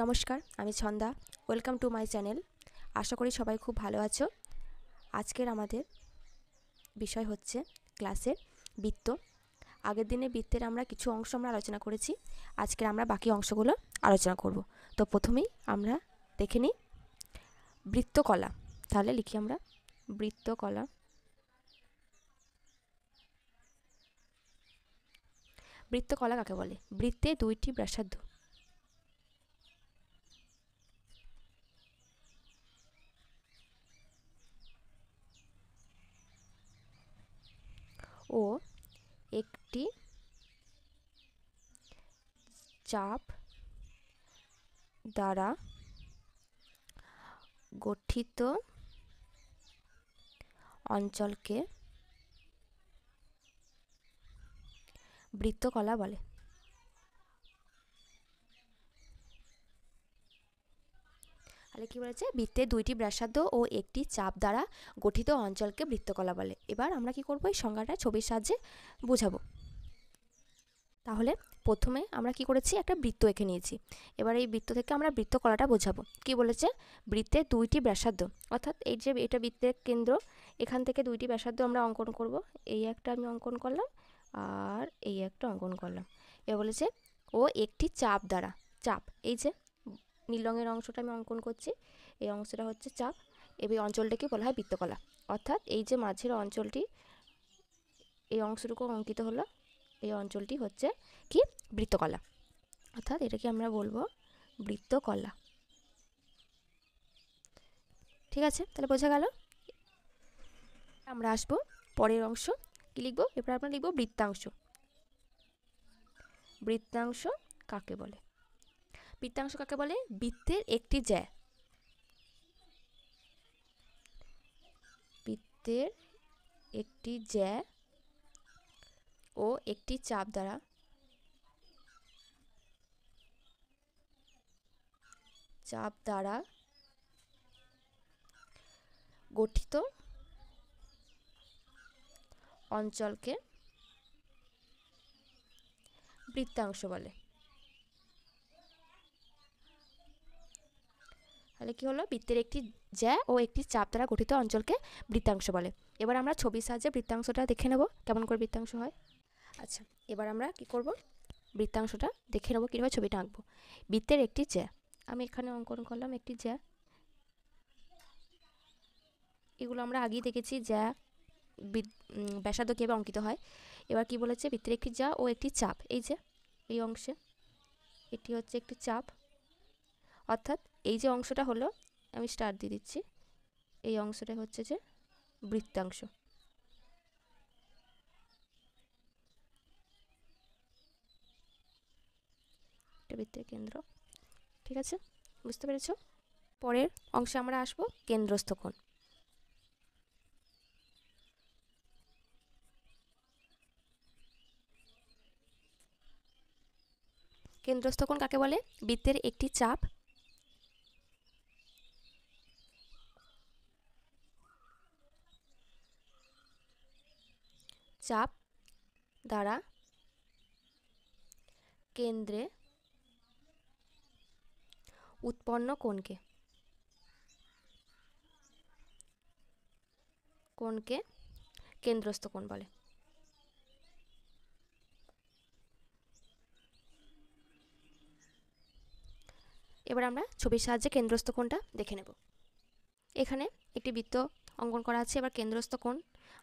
নমস্কার, আমি Chhanda. Welcome to my channel. আশা করি সবাই খুব ভালো আছো। আজকের আমাদের বিষয় হচ্ছে ক্লাসের বৃত্ত। আগের দিনে বৃত্তের আমরা কিছু অংশ আলোচনা করেছি। আজকের আমরা বাকি অংশগুলো আলোচনা করব। তো প্রথমেই আমরা দেখে নিই বৃত্তকলা। তাহলে লিখি আমরা বৃত্তকলা। বৃত্তকলা কাকে বলে? বৃত্তে দুইটি ব্যাসার্ধ ও একটি চাপ দ্বারা গঠিত অঞ্চলকে বৃত্তকলা বলে। তাহলে কি বলেছে? বৃত্তের দুইটি ব্যাসার্ধ ও একটি চাপ দ্বারা গঠিত অঞ্চলকে বৃত্তকলা বলে। এবার আমরা কি করব? এই সংজ্ঞাটা ছবির সাহায্যে বোঝাবো। তাহলে প্রথমে আমরা কি করেছি? একটা বৃত্ত এঁকে নিয়েছি। এবার এই বৃত্ত থেকে আমরা বৃত্তকলাটা বোঝাবো। কি বলেছে? বৃত্তের দুইটি ব্যাসার্ধ, অর্থাৎ এই যে এটা বৃত্তের কেন্দ্র, এখান থেকে দুইটি ব্যাসার্ধ আমরা অঙ্কন করব। এই একটা আমি অঙ্কন করলাম আর এই একটা অঙ্কন করলাম। এবার বলেছে ও একটি চাপ দ্বারা, চাপ, এই যে নীল রঙের অংশটা আমি অঙ্কন করছি, এই অংশটা হচ্ছে চাপ। এই অঞ্চলটাকে বলা হয় বৃত্তকলা। অর্থাৎ এই যে মাঝের অঞ্চলটি, এই অংশটুকু অঙ্কিত হলো, এই অঞ্চলটি হচ্ছে কি? বৃত্তকলা। অর্থাৎ এটাকে আমরা বলবো বৃত্তকলা। ঠিক আছে, তাহলে বোঝা গেল। আমরা আসবো পরের অংশ। কি লিখবো? এবার আমরা লিখবো বৃত্তাংশ। বৃত্তাংশ কাকে বলে? বৃত্তাংশ কাকে বলে? বৃত্তের একটি জ্যা, বৃত্তের একটি জ্যা ও একটি চাপ দ্বারা গঠিত অঞ্চলকে বৃত্তাংশ বলে। তাহলে কি হলো? বৃত্তের একটি জ্যা ও একটি চাপ দ্বারা গঠিত অঞ্চলকে বৃত্তাংশ বলে। এবার আমরা ছবির সাহায্যে বৃত্তাংশটা দেখে নেব কেমন করে বৃত্তাংশ হয়। আচ্ছা, এবার আমরা কি করব? বৃত্তাংশটা দেখে নেব কীভাবে ছবিটা আঁকবো। বৃত্তের একটি জ্যা, আমি এখানে অঙ্কন করলাম একটি জ্যা। এগুলো আমরা আগেই দেখেছি, জ্যা ব্যাসার্ধ কীভাবে অঙ্কিত হয়। এবার কি বলেছে? বৃত্তের একটি জ্যা ও একটি চাপ, এই যে এই অংশে এটি হচ্ছে একটি চাপ। অর্থাৎ এই যে অংশটা হলো, আমি স্টার দিয়ে দিচ্ছি, এই অংশটা হচ্ছে যে বৃত্তাংশ। এটা বৃত্তের কেন্দ্র। ঠিক আছে, বুঝতে পেরেছ? পরের অংশে আমরা আসবো কেন্দ্রস্থ কোণ। কেন্দ্রস্থ কোণ কাকে বলে? বৃত্তের একটি চাপ দ্বারা কেন্দ্রে উৎপন্ন কোণকে কেন্দ্রস্থ কোণ বলে। এবার আমরা ছবির সাহায্যে কেন্দ্রস্থ কোণটা দেখে নেব। এখানে একটি বৃত্ত অঙ্কন করা আছে। এবার কেন্দ্রস্থ কোণ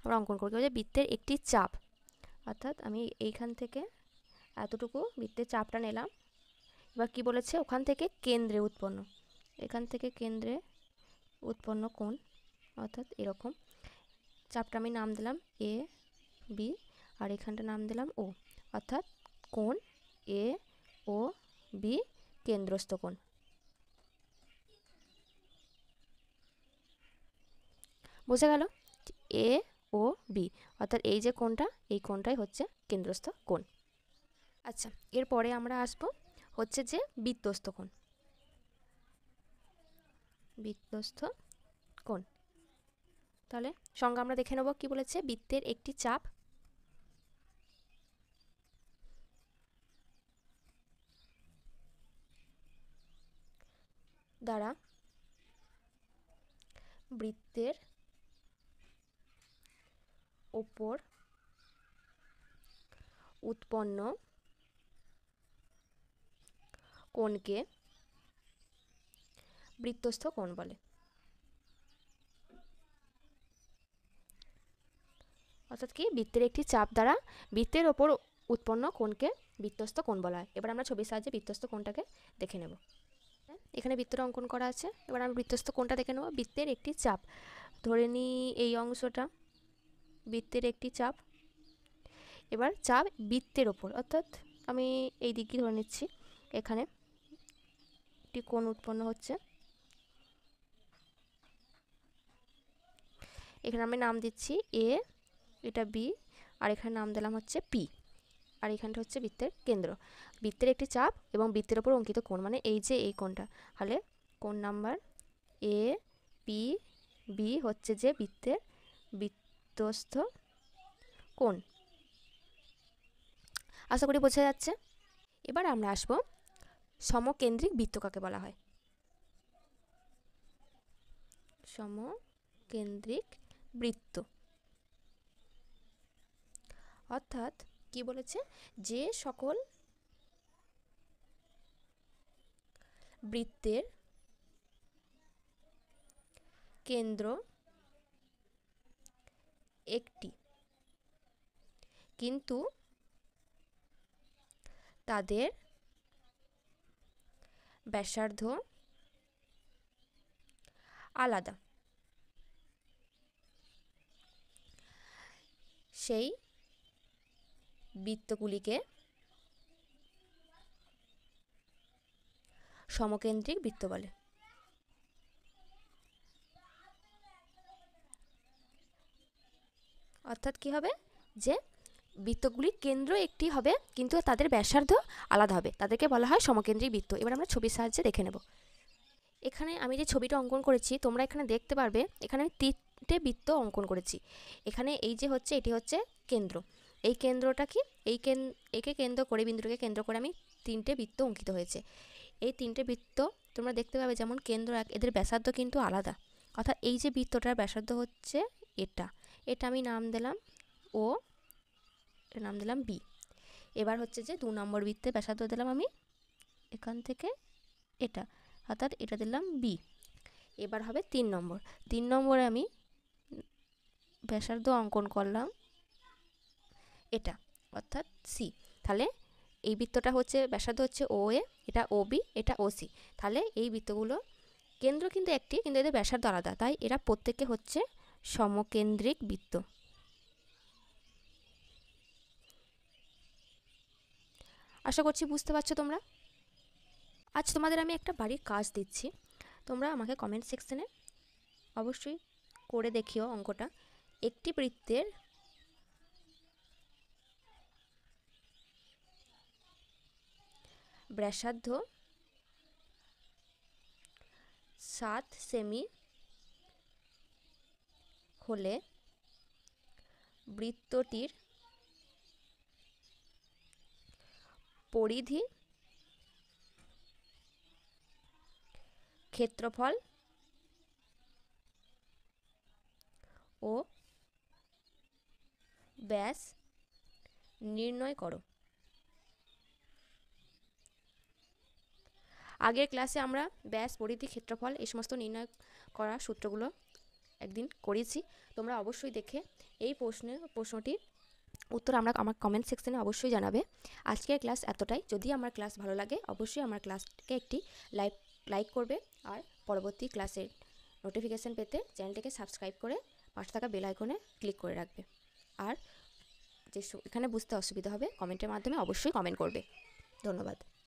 আমরা অঙ্কন করব। বৃত্তের একটি চাপ, অর্থাৎ আমি এইখান থেকে এতটুকু বৃত্তের চাপটা নিলাম। এবার কি বলেছে? ওখান থেকে কেন্দ্রে উৎপন্ন, এখান থেকে কেন্দ্রে উৎপন্ন কোণ, অর্থাৎ এরকম চাপটা আমি নাম দিলাম এ বি, আর এখানটা নাম দিলাম ও, অর্থাৎ কোণ এ ও বি কেন্দ্রস্থ কোণ। বোঝা গেল? এ ও বি, অর্থাৎ এই যে কোণটা, এই কোণটাই হচ্ছে কেন্দ্রস্থ কোণ। আচ্ছা, এরপরে আমরা আসবো হচ্ছে যে বৃত্তস্থ কোণ। বৃত্তস্থ কোণ, তাহলে সংজ্ঞা আমরা দেখে নেব। কি বলেছে? বৃত্তের একটি চাপ দ্বারা বৃত্তের ওপর উৎপন্ন কোণকে বৃত্তস্থ কোণ বলে। অর্থাৎ কি, বৃত্তের একটি চাপ দ্বারা বৃত্তের ওপর উৎপন্ন কোণকে বৃত্তস্থ কোণ বলা হয়। এবার আমরা ছবির সাহায্যে বৃত্তস্থ কোণটাকে দেখে নেব। এখানে বৃত্তটা অঙ্কন করা আছে। এবার আমরা বৃত্তস্থ কোণটা দেখে নেব। বৃত্তের একটি চাপ, ধরে নিই এই অংশটা বৃত্তের একটি চাপ। এবার চাপ বৃত্তের ওপর, অর্থাৎ আমি এই দিকই ধরে নিচ্ছি। এখানে একটি কোণ উৎপন্ন হচ্ছে। এখানে আমি নাম দিচ্ছি এ, এটা বি, আর এখানে নাম দিলাম হচ্ছে পি, আর এখানটা হচ্ছে বৃত্তের কেন্দ্র। বৃত্তের একটি চাপ এবং বৃত্তের ওপর অঙ্কিত কোণ, মানে এই যে এই কোণটা, তাহলে কোণ নাম্বার এ পি বি হচ্ছে যে বৃত্তের বৃত্তস্থ কোণ। আশা করি বোঝা যাচ্ছে। এবার আমরা আসবো সমকেন্দ্রিক বৃত্ত কাকে বলা হয়। সমকেন্দ্রিক বৃত্ত অর্থাৎ কি বলেছে, যে সকল বৃত্তের কেন্দ্র একটি, কিন্তু তাদের ব্যাসার্ধ আলাদা, সেই বৃত্তগুলিকে সমকেন্দ্রিক বৃত্ত বলে। অর্থাৎ কি হবে, যে বৃত্তগুলির কেন্দ্র একটি হবে কিন্তু তাদের ব্যাসার্ধ আলাদা হবে, তাদেরকে বলা হয় সমকেন্দ্রিক বৃত্ত। এবার আমরা ছবির সাহায্যে দেখে নেব। এখানে আমি যে ছবিটা অঙ্কন করেছি, তোমরা এখানে দেখতে পারবে, এখানে আমি তিনটে বৃত্ত অঙ্কন করেছি। এখানে এই যে হচ্ছে, এটি হচ্ছে কেন্দ্র। এই কেন্দ্রটা কি, একে কেন্দ্র করে, বিন্দুটাকে কেন্দ্র করে আমি তিনটে বৃত্ত অঙ্কিত হয়েছে। এই তিনটে বৃত্ত তোমরা দেখতে পাবে যেমন কেন্দ্র এক, এদের ব্যাসার্ধ কিন্তু আলাদা। অর্থাৎ এই যে বৃত্তটার ব্যাসার্ধ হচ্ছে এটা, এটা আমি নাম দিলাম ও, এর নাম দিলাম বি। এবার হচ্ছে যে 2 নম্বর বৃত্তের ব্যাসার্ধ দিলাম আমি এখান থেকে এটা, অর্থাৎ এটা দিলাম বি। এবার হবে 3 নম্বর, 3 নম্বরে আমি ব্যাসার্ধ অঙ্কন করলাম এটা, অর্থাৎ সি। তাহলে এই বৃত্তটা হচ্ছে ব্যাসার্ধ হচ্ছে ও এ, এটা ও বি, এটা ও সি। তাহলে এই বৃত্তগুলো কেন্দ্র কিন্তু একটি, কিন্তু এদের ব্যাসার্ধ আলাদা, তাই এরা প্রত্যেকে হচ্ছে সমকেন্দ্রিক বৃত্ত। আশা করছি বুঝতে পারছো তোমরা। আজ তোমাদের আমি একটা বাড়ির কাজ দিচ্ছি, তোমরা আমাকে কমেন্ট সেকশনে অবশ্যই করে দেখিও অঙ্কটা। একটি বৃত্তের ব্যাসার্ধ 7 সেমি হলে বৃত্তটির পরিধি, ক্ষেত্রফল ও ব্যাস নির্ণয় করো। আগের ক্লাসে আমরা ব্যাস, পরিধি, ক্ষেত্রফল এই সমস্ত নির্ণয় করা সূত্রগুলো একদিন করেছি। তোমরা অবশ্যই দেখে এই প্রশ্নটির উত্তর আমার কমেন্ট সেকশনে অবশ্যই জানাবে। আজকের ক্লাস এতটাই। যদি আমার ক্লাস ভালো লাগে অবশ্যই আমার ক্লাসকে একটি লাইক করবে, আর পরবর্তী ক্লাসের নোটিফিকেশান পেতে চ্যানেলটিকে সাবস্ক্রাইব করে পাশে থাকা বেল আইকনে ক্লিক করে রাখবে। আর যে এখানে বুঝতে অসুবিধা হবে কমেন্টের মাধ্যমে অবশ্যই কমেন্ট করবে। ধন্যবাদ।